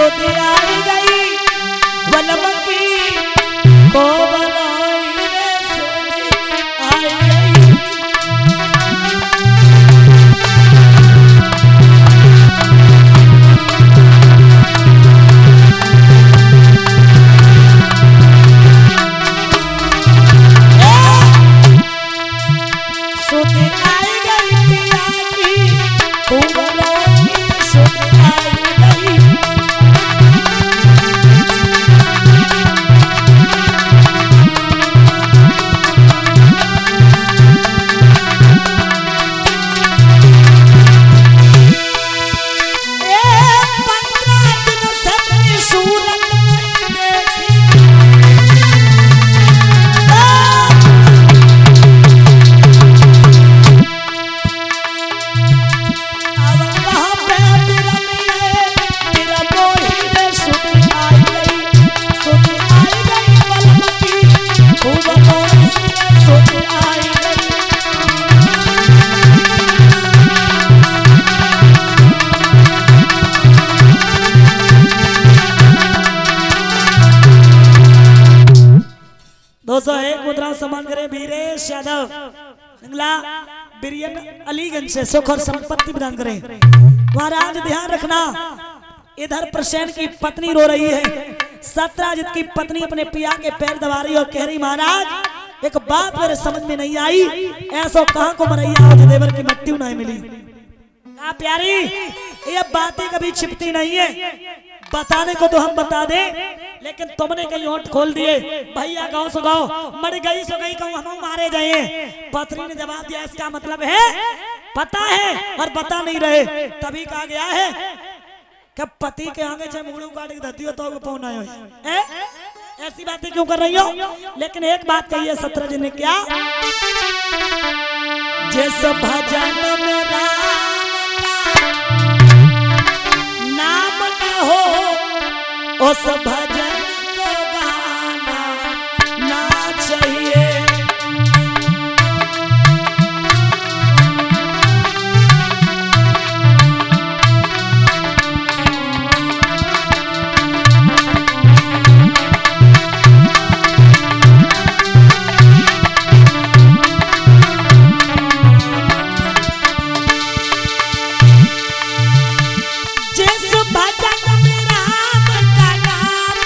सुध आई गई बलम की को बनाई रे सुध आई गई। सुध आई गई पिया की को बनाई सुध आई गई। एक मुद्रा समग्र वीरेश यादव जंगला बिरियन अलीगंज से सुख और संपत्ति प्रदान करें। महाराज ध्यान रखना, इधर प्रसेन की पत्नी रो रही है, सत्यजित की पत्नी अपने पिया के पैर दबा रही और कह रही महाराज एक बात मेरे समझ में नहीं आई, ऐसा कहां को मरैया देवर की मट्टी नहीं मिली। कहा प्यारी ये बातें कभी छिपती नहीं है, बताने को तो हम बता दें लेकिन तुमने कहीं होठ खोल दिए। भैया गाँव सो गाँव मर गई सो गई कहूँ हम मारे जाए। पत्नी ने जवाब दिया इसका मतलब है पता है और बता नहीं रहे। तभी कहा गया है कि पति के आगे चाहे मुंह काट के धरती हो तो पहुंना है। ऐसी बातें क्यों कर रही हो? लेकिन एक बात कही है सत्यजित ने, क्या जिस भजन में नाम न हो उस भजन को गाना ना चाहिए। जिस भजन में राम का नाम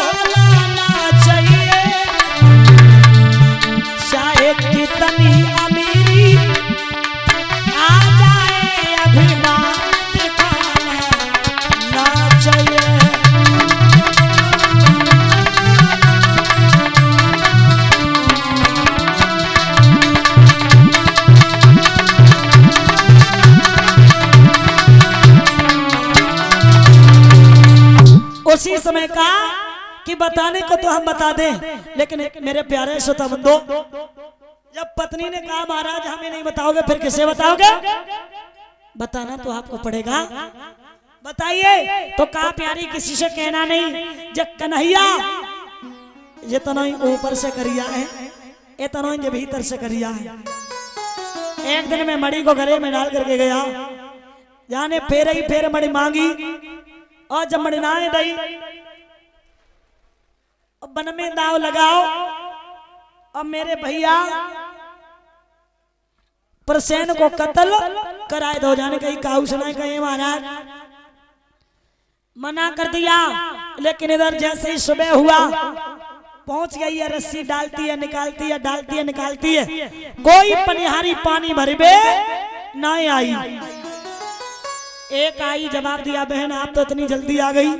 भुलाना चाहिए, चाहे कितनी अमीरी आ जाए, अभिमान दिखाना ना चाहिए। उसी समय का कि बताने को तो हम बता दें, लेकिन मेरे प्यारे श्रोता बंधु, जब पत्नी ने कहा महाराज हमें नहीं बताओगे फिर किसे बताओगे, बताना तो आपको पड़ेगा, बताइए। तो कहा प्यारी किसी से कहना नहीं, जब कन्हैया ये तो नहीं ऊपर से करिया है, ये तो नहीं भीतर से करिया है। एक दिन मैं मड़ी को गले में डाल करके गया, जाने फेर ही फेर मड़ी मांगी, और जब मड़िनाए दई और बन में दाव लगाओ, और मेरे भैया प्रसेन को कत्ल कराए दो। जाने कहीं काऊ सुनाए कहीं महाराज मना कर दिया, लेकिन इधर जैसे ही सुबह हुआ पहुंच गई है, रस्सी डालती है निकालती है, डालती है निकालती है, कोई पनिहारी पानी भरबे नहीं आई। एक आई, जवाब दिया बहन आप तो इतनी जल्दी आ गई,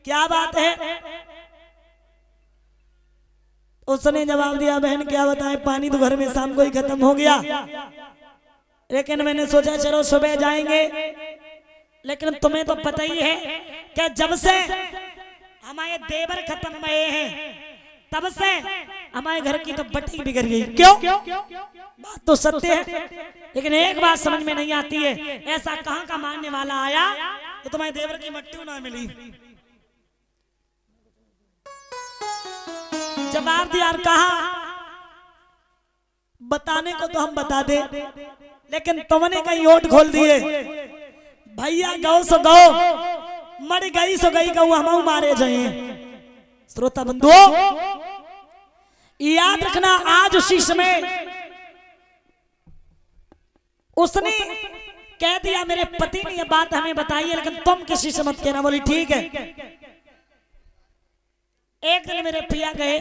क्या बात है। उसने जवाब दिया बहन क्या बताएं, पानी तो घर में शाम को ही खत्म हो गया, लेकिन मैंने सोचा चलो सुबह जाएंगे। लेकिन तुम्हें तो पता ही है कि जब से हमारे देवर खत्म हुए हैं तब से हमारे घर की तो बट्टी बिगड़ गई। क्यों? बात तो सत्य है, लेकिन एक बात समझ में नहीं आती है, ऐसा कहां का मानने वाला आया तो तुम्हारे देवर की मट्टी ना मिली। जवाब दिया और कहा बताने को तो हम बता दे, लेकिन तुमने कहीं ओट खोल दिए। भैया गौ सो गौ, मर गई सो गई, गौ हम मारे जाए। श्रोता बंधुओं याद रखना, आज उसी समय उसने कह दिया मेरे पति ने ये बात हमें बताई है, लेकिन तुम किसी से मत कहना। बोली ठीक है। एक दिन मेरे पिया गए,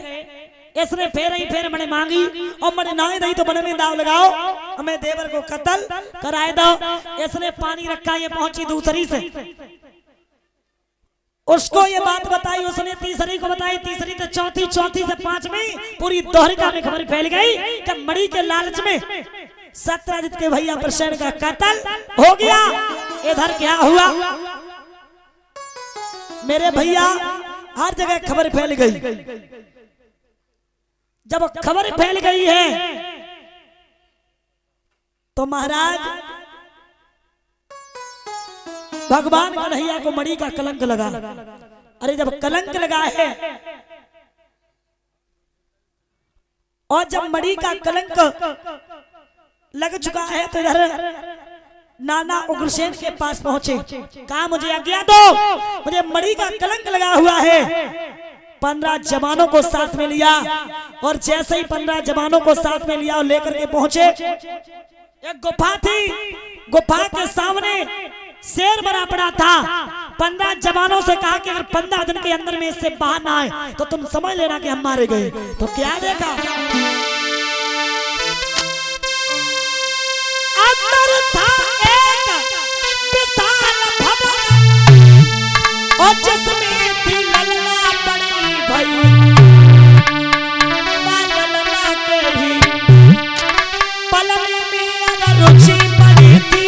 इसने फेर मैंने मांगी और मैंने ना दई तो बने में दाव लगाओ, हमें देवर को कत्ल कराए दो। इसने पानी रखा, ये पहुंची दूसरी से, उसको ये बात बताई, उसने तीसरी को बताई, तीसरी से चौथी, चौथी से पांचवी, पूरी दोहरिका में खबर फैल गई कि मड़ी के लालच में सत्यजित के भैया प्रसेन का कत्ल हो गया। इधर क्या हुआ, मेरे भैया हर जगह खबर फैल गई। जब खबर फैल गई है तो महाराज भगवान कन्हैया को मणि का कलंक लगा। अरे जब कलंक लगा है और जब मणि का कलंक लग चुका है तो इधर नाना उग्रसेन के पास पहुंचे, कहा मुझे आज्ञा दो, मुझे मणि का कलंक लगा हुआ है। 15 जवानों को साथ में लिया और जैसे ही 15 जवानों को साथ में लिया और लेकर के पहुंचे, एक गुफा थी, गुफा के सामने शेर बना पड़ा था। 15 जवानों से कहा कि अगर 15 दिन के अंदर में इससे बाहर ना आए तो तुम समझ लेना कि हम मारे गए। तो क्या देखा, अंदर था एक विशाल भवन और जिसमें थी ललना बड़ी भई, ललना के ही पलने में अगर रुचि पड़ी थी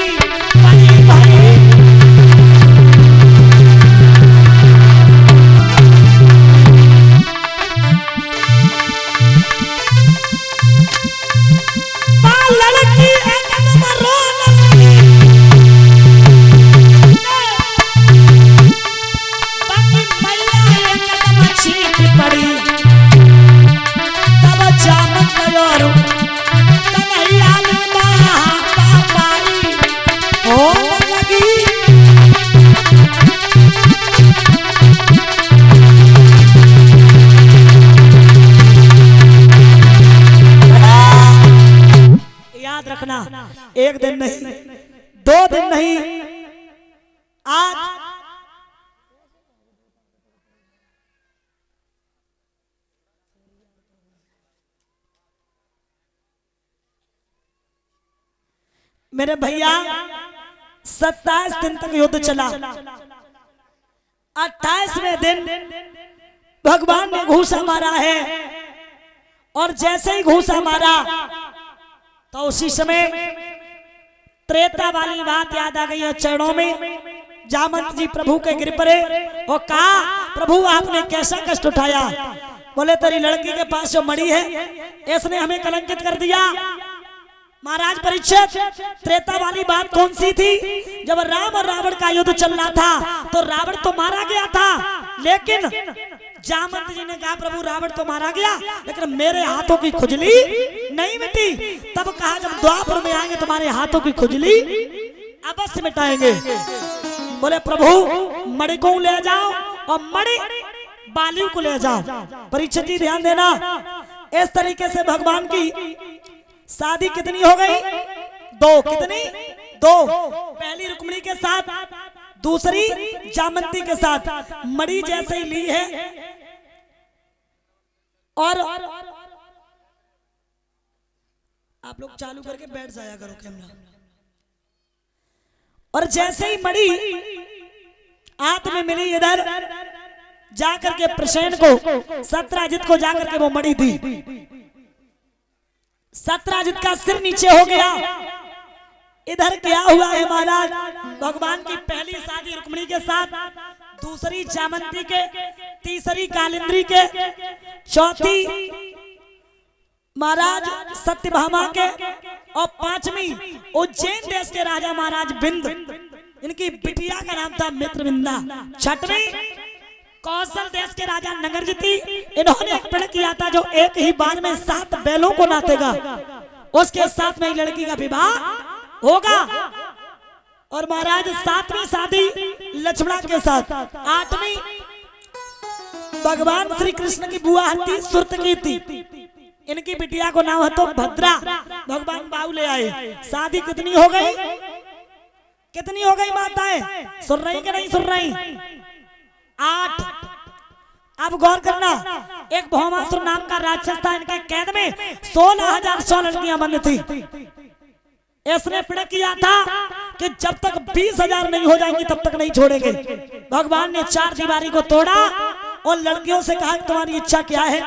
बड़ी भई। लड़की एकदम रोने बाकी मैया एकदम चीख पड़ी, तब जामन गयो कन्हैया ने महापारी हो लगी। याद रखना, एक दिन नहीं, 2 दिन नहीं, आज मेरे भैया 27 दिन तक युद्ध चला। 28वें दिन भगवान ने घूसा मारा है और जैसे ही घूसा मारा तो उसी समय त्रेता वाली बात याद आ गई है चरणों में। जामंत जी प्रभु के गिर पड़े और कहा प्रभु आपने कैसा कष्ट उठाया। बोले तेरी लड़की के पास जो मणि है इसने हमें कलंकित कर दिया। महाराज परीक्षित त्रेता वाली बात कौन सी थी? जब राम और रावण का युद्ध चल रहा था तो रावण तो मारा गया था, लेकिन जामंत जी ने कहा प्रभु रावण तो मारा गया लेकिन मेरे हाथों की खुजली नहीं मिटी। तब कहा जब द्वापर में आएंगे तुम्हारे हाथों की खुजली अवश्य मिटाएंगे। बोले प्रभु मणि को ले जाओ और मणि बालियों को ले जाओ। परीक्षित जी ध्यान देना, इस तरीके से भगवान की शादी कितनी हो गई? 2। कितनी? 2। पहली रुक्मिणी के साथ, दूसरी जामंती के साथ। मणि जैसे ही ली है और आप लोग चालू करके बैठ जाया करो कैमरा। और जैसे ही मणि हाथ में मिली इधर जाकर के प्रसेन को, सत्राजित को जाकर के वो मणि दी। सत्राजित का सिर नीचे हो गया। इधर क्या हुआ है महाराज? भगवान की पहली शादी रुक्मिणी के साथ, दूसरी जामंती के, तीसरी कालिंद्री के, चौथी महाराज सत्यभामा के और 5वीं उज्जैन देश के राजा महाराज बिंद, इनकी बिटिया का नाम था मित्रविंदा। 6वीं कौशल देश के राजा नगरजिती, इन्होंने एक प्रण किया था जो एक ही बार में 7 बैलों को नातेगा, उसके साथ में लड़की का विवाह होगा। और महाराज 7वीं शादी लक्ष्मणा के साथ। 8वीं भगवान श्री कृष्ण की बुआ हती सुरत की थी, इनकी बिटिया को नाम है तो भद्रा, भगवान बाऊ ले आए। शादी कितनी हो गई? कितनी हो गई माताएं? सुन रही कि नहीं सुन रही? 8। अब गौर करना, एक भौमासुर नाम का राक्षस था, इनके कैद में 16,100 लड़कियां बंद थी। इसने प्रण किया था कि जब तक 20,000 नहीं हो जाएंगी तब तक नहीं छोड़ेंगे। भगवान ने 4 दीवारी को तोड़ा और लड़कियों से कहा तुम्हारी इच्छा क्या है?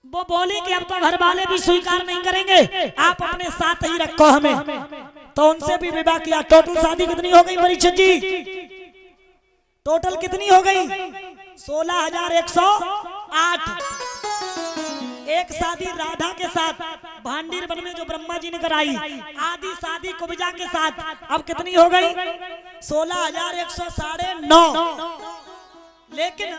वो बोली कि अब तो घर वाले भी स्वीकार नहीं करेंगे, आप अपने साथ ही रखो हमें। तो उनसे भी विवाह किया। टोटल शादी कितनी हो गई परीक्षित जी? टोटल कितनी हो गई? 16,108। एक शादी राधा के साथ भांडीर वन में जो ब्रह्मा जी ने कराई, आदि शादी कुब्जा के साथ। अब कितनी हो गई? 16,109। लेकिन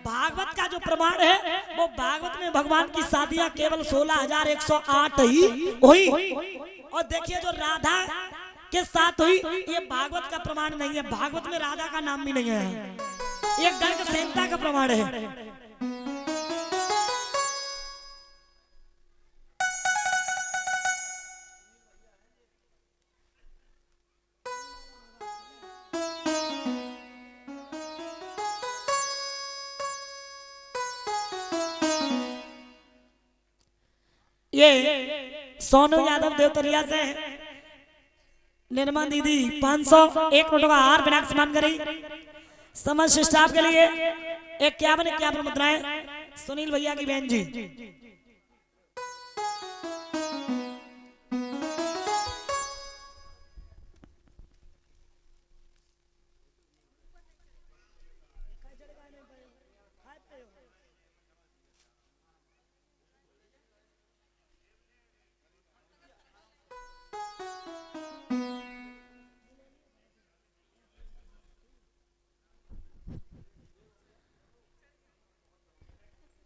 भागवत का जो प्रमाण है वो भागवत में भगवान की शादियां केवल 16,108 ही हुई। और देखिए जो राधा के साथ हुई ये भागवत का प्रमाण नहीं है, भागवत में राधा का नाम भी नहीं है, ये गर्ग संहिता का प्रमाण है। ये सोनू यादव देवतरिया से निर्मा दीदी 501 नोटों का हार बिना सम्मान करी। समस्त स्टाफ के लिए 51 मुद्राएं सुनील भैया की बहन जी।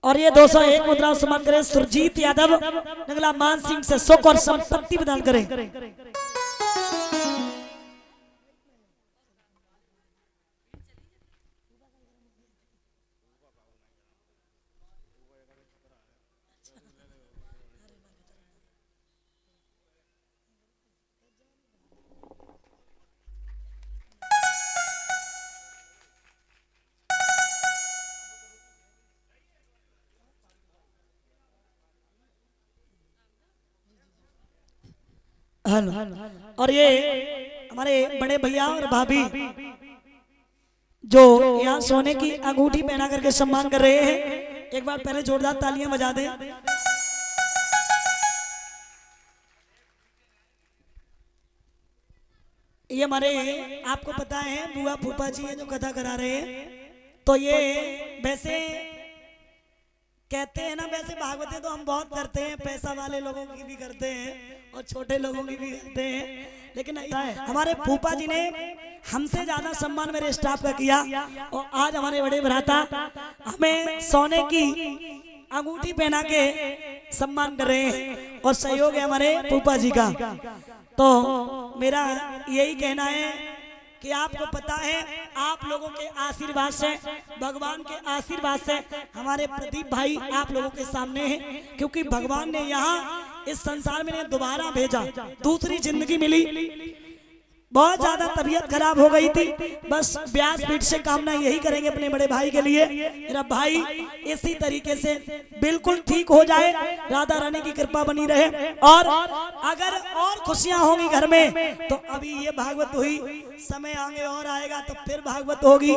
और ये 201 मुद्रा सम्मान करें सुरजीत यादव नगला मान सिंह से सुख और संपत्ति प्रदान करें। हेलो। और ये हमारे बड़े भैया और भाभी जो यहाँ सोने की अंगूठी पहना करके सम्मान कर रहे हैं, एक बार पहले जोरदार तालियां बजा दें। ये हमारे, आपको पता है बुआ फूफा जी है जो कथा करा रहे हैं। तो ये वैसे कहते हैं ना, वैसे भागवतें तो हम बहुत करते हैं, पैसा वाले लोगों की भी करते हैं और छोटे लोगों की भी करते हैं, लेकिन हमारे फूफा जी ने हमसे ज्यादा सम्मान मेरे स्टाफ का किया। और आज हमारे बड़े भ्राता हमें सोने की अंगूठी पहना के सम्मान कर रहे हैं और सहयोग है हमारे फूफा जी का। तो मेरा यही कहना है कि आपको पता है, आप लोगों के आशीर्वाद से, भगवान के आशीर्वाद से हमारे प्रदीप भाई आप लोगों के सामने हैं, क्योंकि भगवान ने यहाँ इस संसार में दोबारा भेजा, दूसरी जिंदगी मिली। बहुत ज्यादा तबीयत खराब हो गई थी, बस व्यासपीठ से कामना यही करेंगे अपने बड़े भाई के लिए, मेरा भाई इसी तरीके से बिल्कुल ठीक हो जाए, राधा रानी की कृपा बनी रहे। और अगर और खुशियां होंगी घर में तो अभी ये भागवत हुई, समय आगे और आएगा तो फिर भागवत होगी,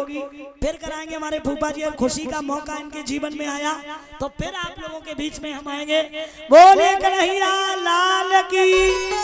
फिर कराएंगे हमारे फूफा जी। और खुशी का मौका इनके जीवन में आया तो फिर आप लोगों के बीच में हम आएंगे। बोले कन्हैया लाल की।